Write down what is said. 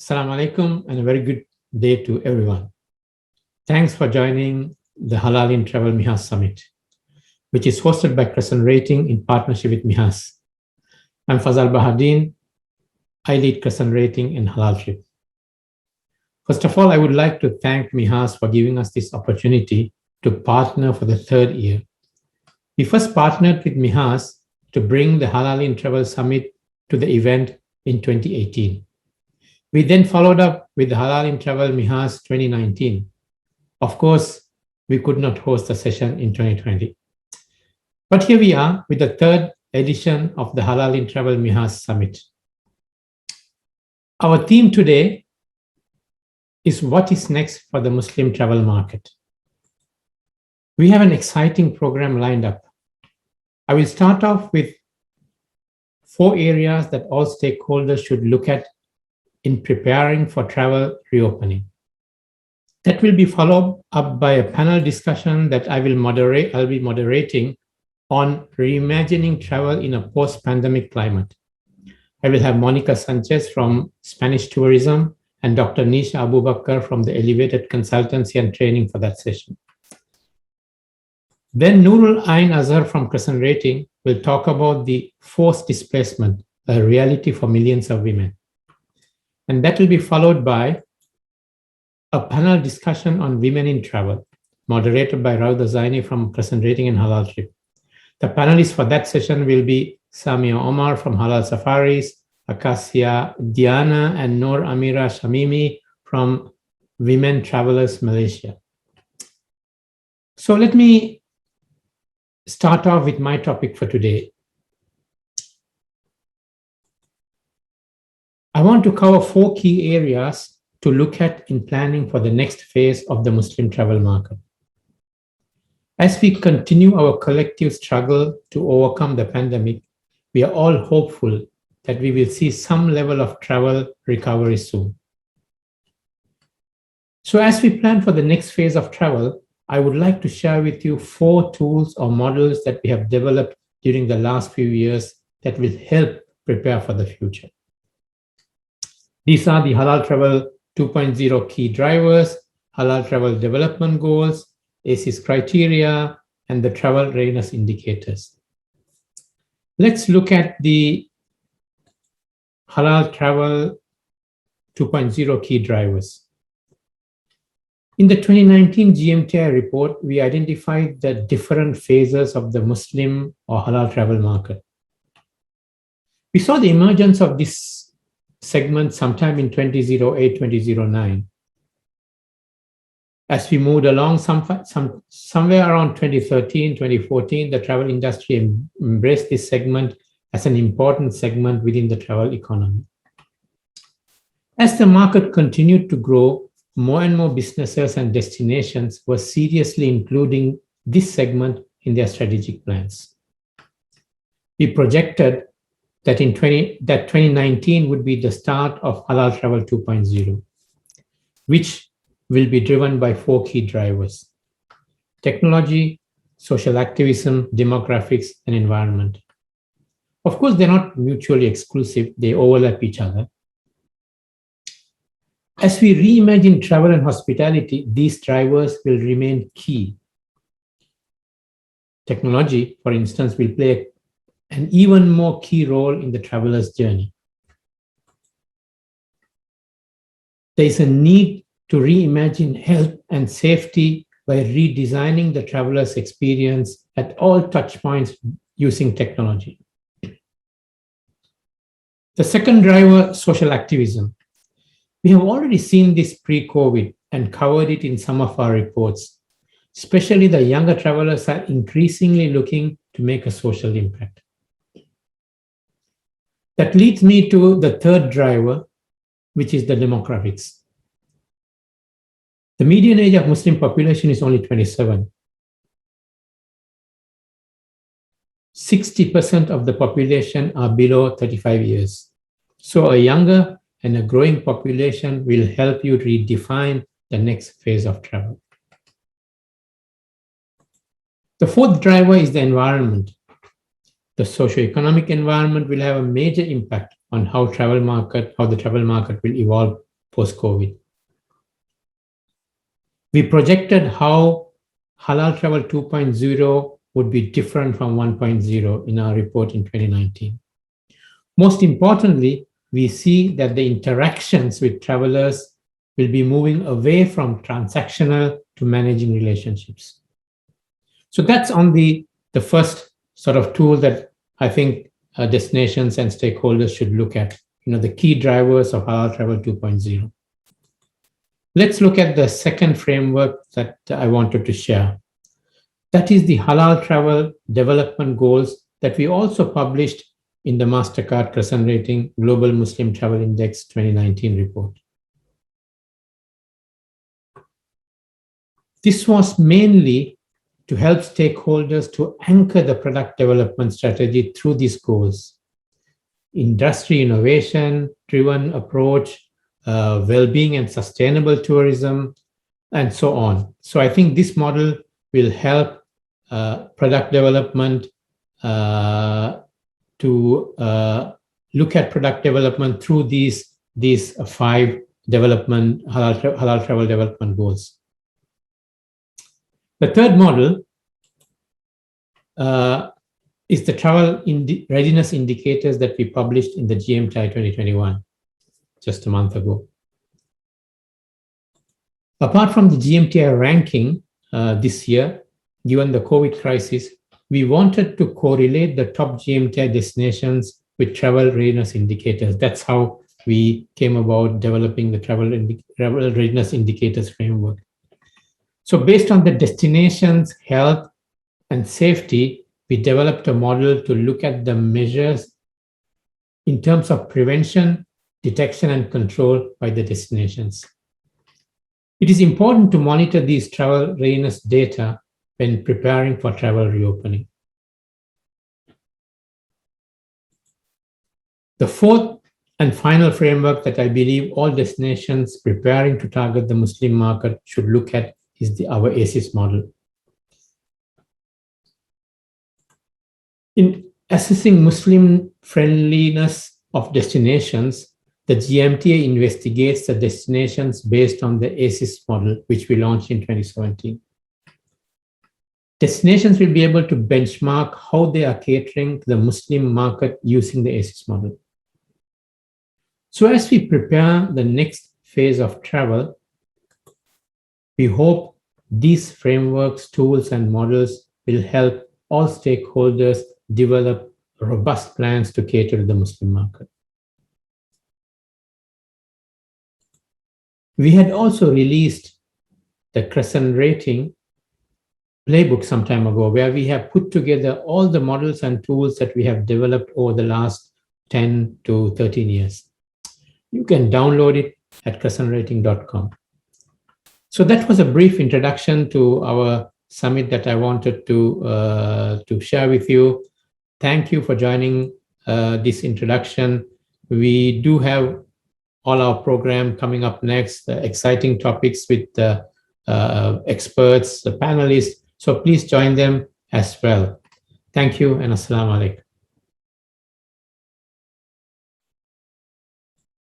Assalamu alaikum and a very good day to everyone. Thanks for joining the Halal Travel MIHAS Summit, which is hosted by CrescentRating in partnership with MIHAS. I'm Fazal Bahardeen. I lead CrescentRating in HalalTrip. First of all, I would like to thank MIHAS for giving us this opportunity to partner for the third year. We first partnered with MIHAS to bring the Halal Travel Summit to the event in 2018. We then followed up with the Halal Travel MIHAS 2019. Of course, we could not host the session in 2020. But here we are with the third edition of the Halal Travel MIHAS Summit. Our theme today is what is next for the Muslim travel market. We have an exciting program lined up. I will start off with 4 areas that all stakeholders should look at in preparing for travel reopening. That will be followed up by a panel discussion that I'll be moderating on reimagining travel in a post-pandemic climate. I will have Monica Sanchez from Spanish Tourism and Dr. Nisha Abubakar from the Elevated Consultancy and Training for that session. Then Nurul Ain Azhar from CrescentRating will talk about the forced displacement, a reality for millions of women. And that will be followed by a panel discussion on women in travel, moderated by Rauda Zaini from CrescentRating and HalalTrip. The panelists for that session will be Samia Omar from Halal Safaris, Akasia Diana, and Noor Amira Shamimi from Women Travelers Malaysia. So let me start off with my topic for today. I want to cover 4 key areas to look at in planning for the next phase of the Muslim travel market. As we continue our collective struggle to overcome the pandemic, we are all hopeful that we will see some level of travel recovery soon. So as we plan for the next phase of travel, I would like to share with you 4 tools or models that we have developed during the last few years that will help prepare for the future. These are the Halal Travel 2.0 key drivers, Halal Travel development goals, ACES criteria, and the travel readiness indicators. Let's look at the Halal Travel 2.0 key drivers. In the 2019 GMTI report, we identified the different phases of the Muslim or Halal travel market. We saw the emergence of this segment sometime in 2008, 2009. As we moved along, somewhere around 2013, 2014, the travel industry embraced this segment as an important segment within the travel economy. As the market continued to grow, more and more businesses and destinations were seriously including this segment in their strategic plans. We projected that 2019 would be the start of Halal Travel 2.0, which will be driven by 4 key drivers: technology, social activism, demographics, and environment. Of course, they're not mutually exclusive, they overlap each other. As we reimagine travel and hospitality, these drivers will remain key. Technology, for instance, will play an even more key role in the traveler's journey. There is a need to reimagine health and safety by redesigning the traveler's experience at all touch points using technology. The second driver, social activism. We have already seen this pre-COVID and covered it in some of our reports. Especially the younger travelers are increasingly looking to make a social impact. That leads me to the third driver, which is the demographics. The median age of Muslim population is only 27. 60% of the population are below 35 years. So a younger and a growing population will help you redefine the next phase of travel. The fourth driver is the environment. The socio-economic environment will have a major impact on how the travel market will evolve post-COVID. We projected how Halal Travel 2.0 would be different from 1.0 in our report in 2019. Most importantly, we see that the interactions with travelers will be moving away from transactional to managing relationships. So that's on the first sort of tool that I think destinations and stakeholders should look at, the key drivers of Halal Travel 2.0. Let's look at the second framework that I wanted to share. That is the Halal Travel Development Goals that we also published in the MasterCard Crescent Rating Global Muslim Travel Index 2019 report. This was mainly to help stakeholders to anchor the product development strategy through these goals. Industry innovation-driven approach, well-being and sustainable tourism, and so on. So I think this model will help product development to look at product development through these 5 development halal travel development goals. The third model is the travel readiness indicators that we published in the GMTI 2021, just a month ago. Apart from the GMTI ranking this year, given the COVID crisis, we wanted to correlate the top GMTI destinations with travel readiness indicators. That's how we came about developing the travel readiness indicators framework. So based on the destination's health and safety, we developed a model to look at the measures in terms of prevention, detection, and control by the destinations. It is important to monitor these travel readiness data when preparing for travel reopening. The fourth and final framework that I believe all destinations preparing to target the Muslim market should look at is our ACES model. In assessing Muslim friendliness of destinations, the GMTA investigates the destinations based on the ACES model, which we launched in 2017. Destinations will be able to benchmark how they are catering to the Muslim market using the ACES model. So as we prepare the next phase of travel, we hope these frameworks, tools, and models will help all stakeholders develop robust plans to cater to the Muslim market. We had also released the Crescent Rating playbook some time ago, where we have put together all the models and tools that we have developed over the last 10 to 13 years. You can download it at CrescentRating.com. So that was a brief introduction to our summit that I wanted to share with you. Thank you for joining this introduction. We do have all our program coming up next, exciting topics with experts, the panelists. So please join them as well. Thank you and Assalamu alaikum.